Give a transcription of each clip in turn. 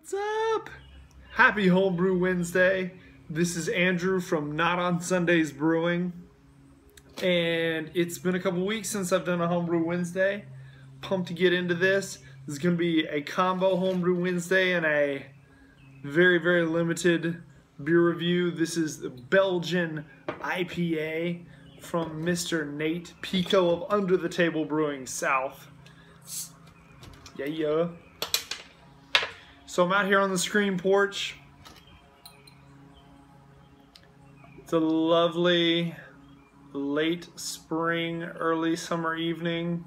What's up? Happy Homebrew Wednesday. This is Andrew from Not on Sundays Brewing. And it's been a couple weeks since I've done a Homebrew Wednesday. Pumped to get into this. This is going to be a combo Homebrew Wednesday and a very, very limited beer review. This is the Belgian IPA from Mr. Nate Pico of Under the Table Brewing South. Yeah. So I'm out here on the screen porch. It's a lovely late spring, early summer evening.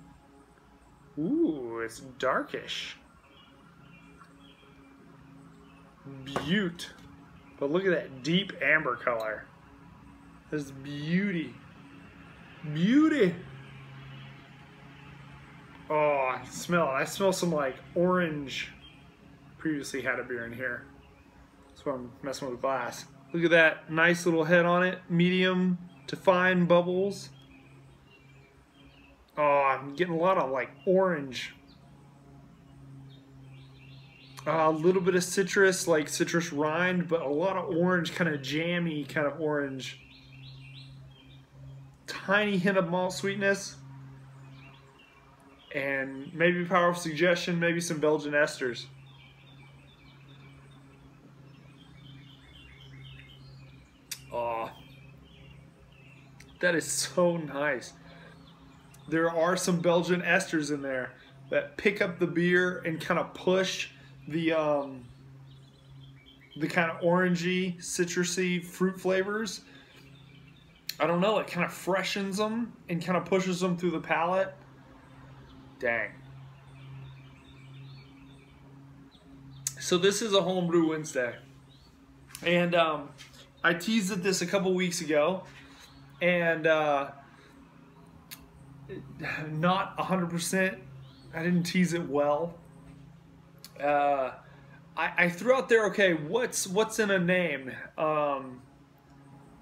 Ooh, it's darkish. Beaut. But look at that deep amber color. This beauty. Beauty. Oh, I smell it. I smell some like orange. Previously had a beer in here. That's why I'm messing with the glass. Look at that nice little head on it. Medium to fine bubbles. Oh, I'm getting a lot of like orange. A little bit of citrus, like citrus rind, but a lot of orange, kind of jammy kind of orange. Tiny hint of malt sweetness. And maybe powerful suggestion, maybe some Belgian esters. Oh, that is so nice. There are some Belgian esters in there that pick up the beer and kind of push the kind of orangey, citrusy fruit flavors. I don't know, it kind of freshens them and kind of pushes them through the palate. Dang. So this is a Homebrew Wednesday. And I teased at this a couple weeks ago, and not 100%. I didn't tease it well. I threw out there, okay, what's in a name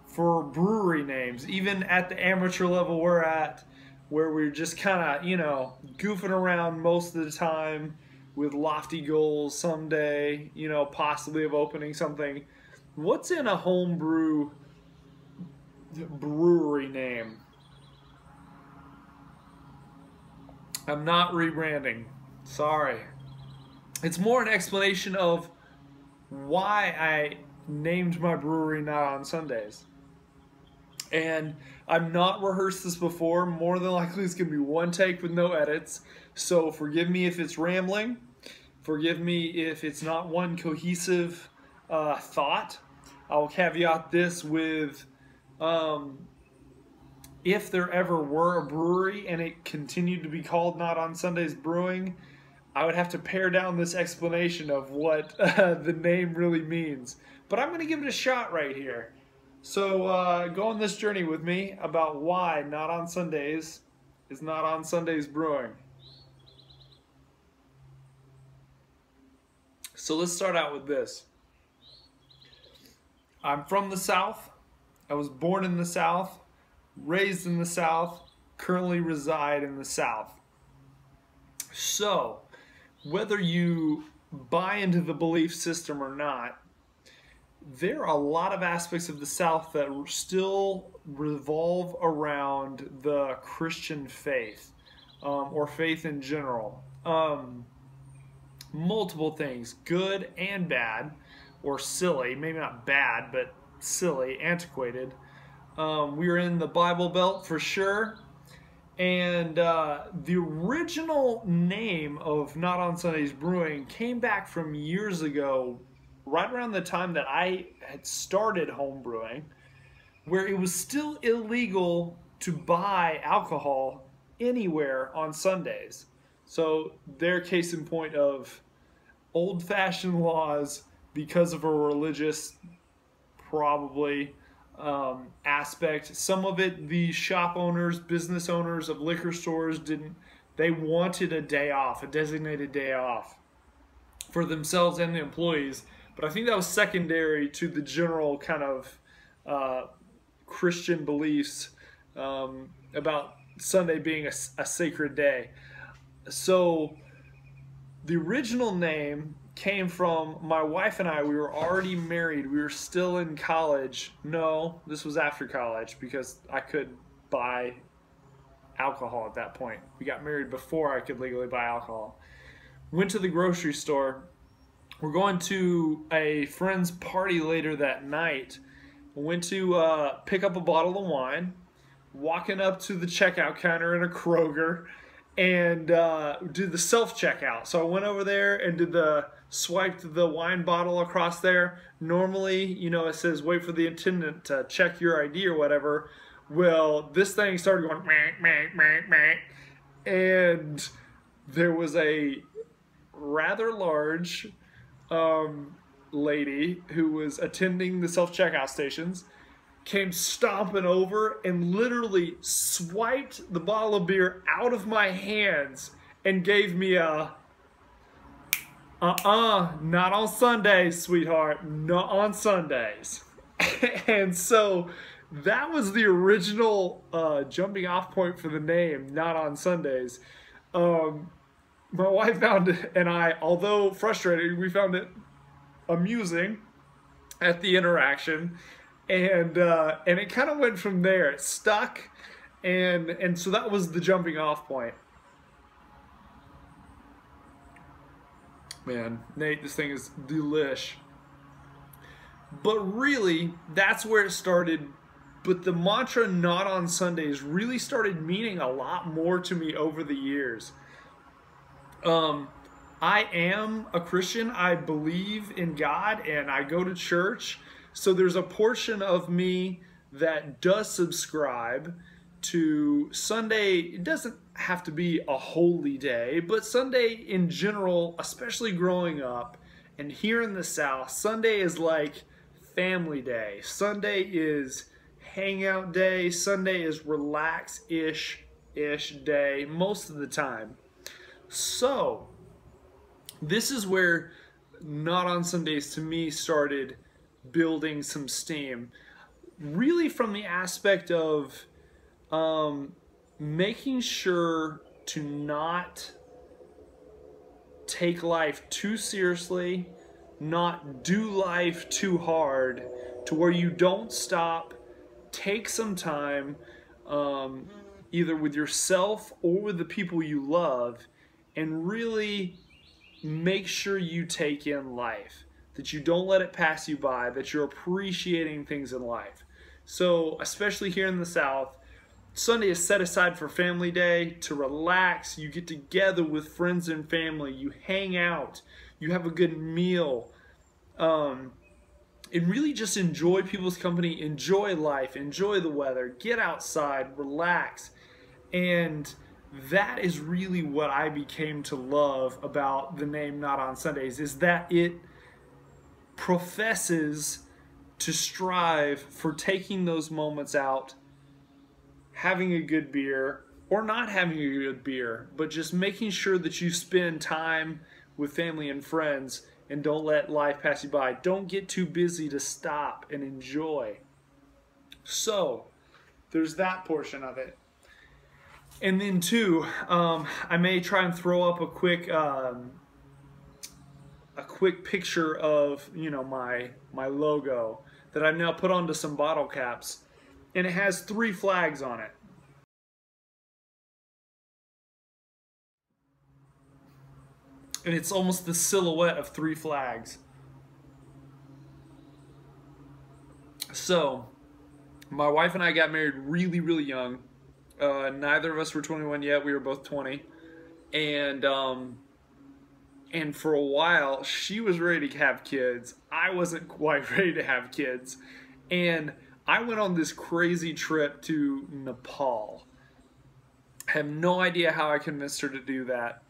for brewery names, even at the amateur level we're at, where we're just kind of, you know, goofing around most of the time with lofty goals someday, you know, possibly of opening something. What's in a homebrew brewery name? I'm not rebranding. Sorry. It's more an explanation of why I named my brewery Not on Sundays. And I've not rehearsed this before. More than likely it's going to be one take with no edits. So forgive me if it's rambling. Forgive me if it's not one cohesive thought. I will caveat this with if there ever were a brewery and it continued to be called Not on Sundays Brewing, I would have to pare down this explanation of what the name really means. But I'm going to give it a shot right here. So go on this journey with me about why Not on Sundays is Not on Sundays Brewing. So let's start out with this. I'm from the South. I was born in the South, raised in the South, currently reside in the South. So, whether you buy into the belief system or not, there are a lot of aspects of the South that still revolve around the Christian faith, or faith in general. Multiple things, good and bad, or silly, maybe not bad, but silly, antiquated. We are in the Bible Belt for sure. And the original name of Not on Sundays Brewing came back from years ago, right around the time that I had started home brewing, where it was still illegal to buy alcohol anywhere on Sundays. So their case in point of old-fashioned laws because of a religious, probably, aspect. Some of it, the shop owners, business owners of liquor stores they wanted a day off, a designated day off for themselves and the employees. But I think that was secondary to the general kind of Christian beliefs about Sunday being a sacred day. So the original name came from my wife and I. We were already married. We were still in college. No, this was after college because I could buy alcohol at that point. We got married before I could legally buy alcohol. Went to the grocery store. We're going to a friend's party later that night. Went to pick up a bottle of wine. Walking up to the checkout counter in a Kroger and do the self-checkout. So I went over there and swiped the wine bottle across there. Normally, you know, it says wait for the attendant to check your ID or whatever. Well, this thing started going meh, meh, meh, meh. And there was a rather large lady who was attending the self-checkout stations, came stomping over and literally swiped the bottle of beer out of my hands and gave me a not on Sundays, sweetheart, not on Sundays. And so that was the original jumping off point for the name, Not on Sundays. My wife found it, and I, although frustrated, we found it amusing at the interaction. And it kind of went from there. It stuck, and so that was the jumping off point. Man, Nate, this thing is delish. But really, that's where it started. But the mantra "not on Sundays" really started meaning a lot more to me over the years. I am a Christian. I believe in God, and I go to church. So there's a portion of me that does subscribe to Sunday. It doesn't have to be a holy day, but Sunday in general, especially growing up and here in the South, Sunday is like family day. Sunday is hangout day. Sunday is relax-ish day most of the time. So this is where Not on Sundays to me started building some steam, really from the aspect of making sure to not take life too seriously, not do life too hard, to where you don't stop, take some time, either with yourself or with the people you love, and really make sure you take in life. That you don't let it pass you by, that you're appreciating things in life. So, especially here in the South, Sunday is set aside for family day, to relax. You get together with friends and family, you hang out, you have a good meal, and really just enjoy people's company, enjoy life, enjoy the weather, get outside, relax. And that is really what I became to love about the name Not on Sundays, is that it professes to strive for taking those moments out, having a good beer, or not having a good beer, but just making sure that you spend time with family and friends and don't let life pass you by. Don't get too busy to stop and enjoy. So, there's that portion of it. And then too, I may try and throw up a quick picture of, you know, my logo that I've now put onto some bottle caps, and it has 3 flags on it. And it's almost the silhouette of 3 flags. So, my wife and I got married really, really young. Neither of us were 21 yet. We were both 20. And for a while, she was ready to have kids. I wasn't quite ready to have kids. And I went on this crazy trip to Nepal. I have no idea how I convinced her to do that.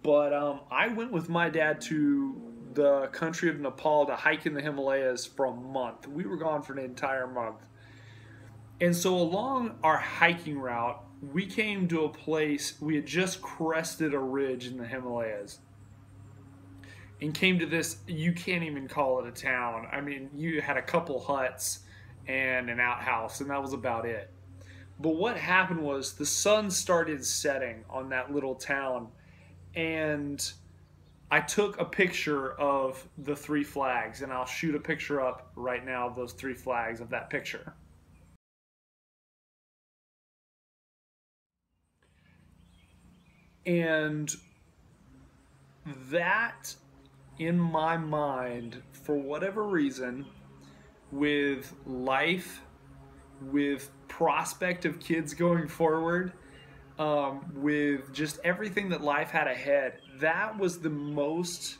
But I went with my dad to the country of Nepal to hike in the Himalayas for a month. We were gone for an entire month. And so along our hiking route, we came to a place, we had just crested a ridge in the Himalayas. And came to this, you can't even call it a town. I mean, you had a couple huts and an outhouse, and that was about it. But what happened was the sun started setting on that little town, and I took a picture of the 3 flags, and I'll shoot a picture up right now of those 3 flags of that picture. And that, in my mind, for whatever reason, with life, with prospect of kids going forward, with just everything that life had ahead, that was the most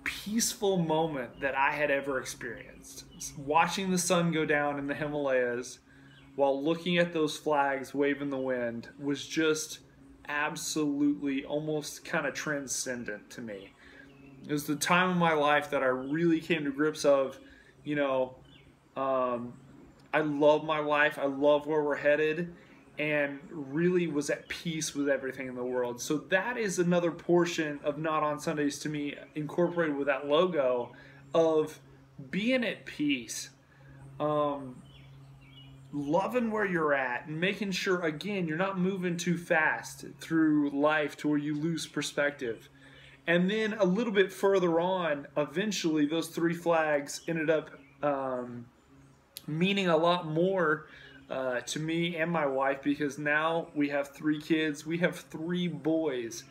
peaceful moment that I had ever experienced. Watching the sun go down in the Himalayas while looking at those flags wave in the wind was just absolutely almost kind of transcendent to me. It was the time of my life that I really came to grips of, you know, I love my life, I love where we're headed, and really was at peace with everything in the world. So that is another portion of Not on Sundays to me, incorporated with that logo, of being at peace, loving where you're at, and making sure, again, you're not moving too fast through life to where you lose perspective. And then a little bit further on, eventually those 3 flags ended up meaning a lot more to me and my wife, because now we have 3 kids. We have 3 boys,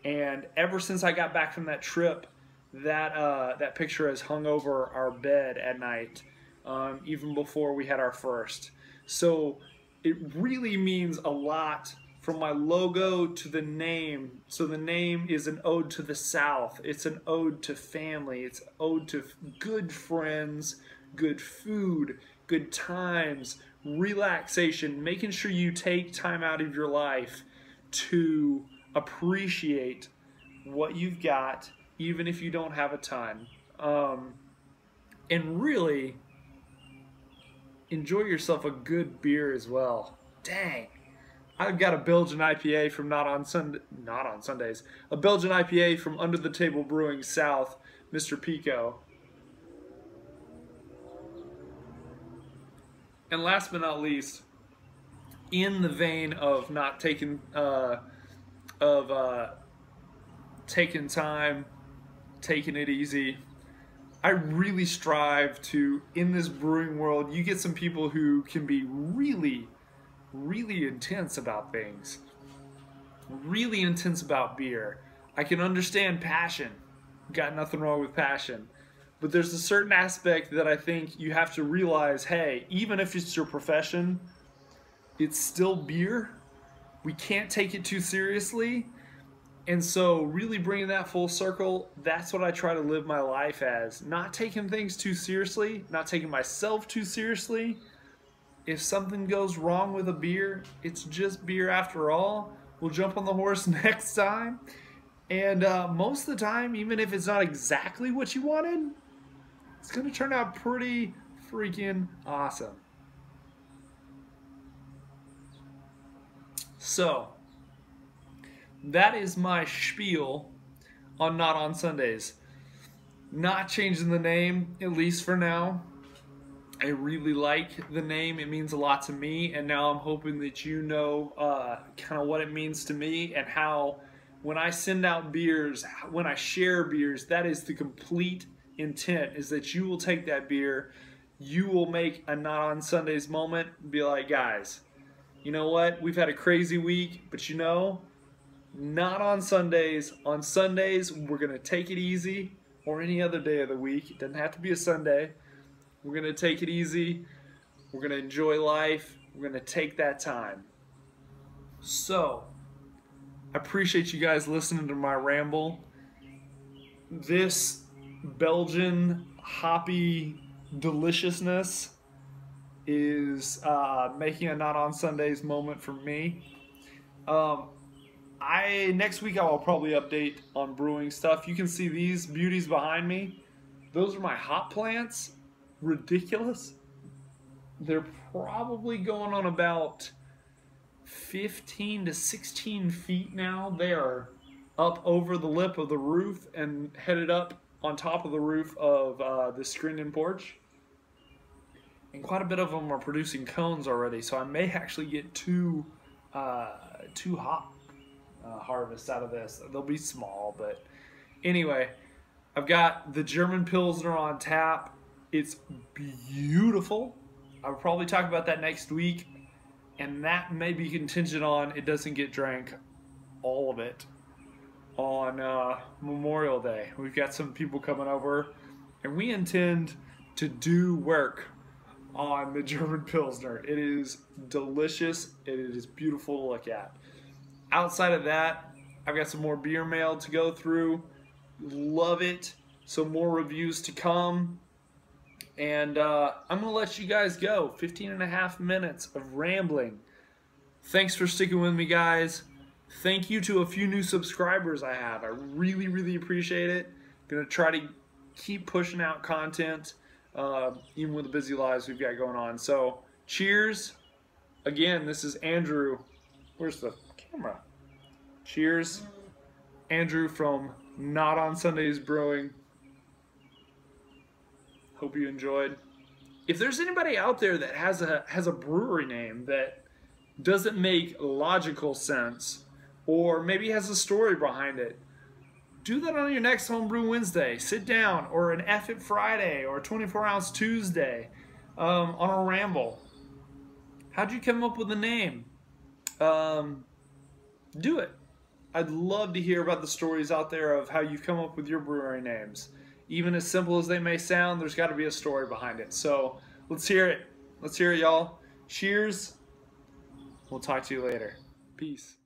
and ever since I got back from that trip, that picture has hung over our bed at night, even before we had our first. So it really means a lot, from my logo to the name. So the name is an ode to the South. It's an ode to family. It's an ode to good friends, good food, good times, relaxation, making sure you take time out of your life to appreciate what you've got, even if you don't have a ton. And really enjoy yourself a good beer as well. Dang. I've got a Belgian IPA from Not on Sundays. A Belgian IPA from Under the Table Brewing South, Mr. Pico. And last but not least, in the vein of not taking taking time, taking it easy, I really strive to, in this brewing world, you get some people who can be really intense about things, really intense about beer. I can understand passion, got nothing wrong with passion, but there's a certain aspect that I think you have to realize, hey, even if it's your profession, it's still beer. We can't take it too seriously. And so really bringing that full circle, that's what I try to live my life as. Not taking things too seriously, not taking myself too seriously. If something goes wrong with a beer, it's just beer after all. We'll jump on the horse next time. And most of the time, even if it's not exactly what you wanted, it's going to turn out pretty freaking awesome. So, that is my spiel on Not on Sundays. Not changing the name, at least for now. I really like the name. It means a lot to me, and now I'm hoping that you know kind of what it means to me, and how when I send out beers, when I share beers, that is the complete intent, is that you will take that beer, you will make a Not on Sundays moment, and be like, guys, you know what? We've had a crazy week, but you know, not on Sundays. On Sundays, we're going to take it easy, or any other day of the week. It doesn't have to be a Sunday. We're going to take it easy. We're going to enjoy life. We're going to take that time. So, I appreciate you guys listening to my ramble. This Belgian hoppy deliciousness is making a Not on Sundays moment for me. Next week I will probably update on brewing stuff. You can see these beauties behind me. Those are my hop plants. Ridiculous. They're probably going on about 15 to 16 feet now. They are up over the lip of the roof and headed up on top of the roof of the screened-in porch. And quite a bit of them are producing cones already, so I may actually get two hop harvests out of this. They'll be small, but Anyway, I've got the German Pilsner on tap. It's beautiful. I'll probably talk about that next week, and that may be contingent on it doesn't get drank, all of it, on Memorial Day. We've got some people coming over, and we intend to do work on the German Pilsner. It is delicious. It is beautiful to look at. Outside of that, I've got some more beer mail to go through. Love it. Some more reviews to come. And I'm going to let you guys go. 15.5 minutes of rambling. Thanks for sticking with me, guys. Thank you to a few new subscribers I have. I really, really appreciate it. Going to try to keep pushing out content, even with the busy lives we've got going on. So, cheers. Again, this is Andrew. Where's the camera? Cheers. Andrew from Not on Sundays Brewing. Hope you enjoyed. If there's anybody out there that has a brewery name that doesn't make logical sense, or maybe has a story behind it, do that on your next Homebrew Wednesday. Sit down, or an F It Friday, or a 24-ounce Tuesday, on a ramble. How'd you come up with a name? Do it. I'd love to hear about the stories out there of how you've come up with your brewery names. Even as simple as they may sound, there's got to be a story behind it. So let's hear it. Let's hear it, y'all. Cheers. We'll talk to you later. Peace.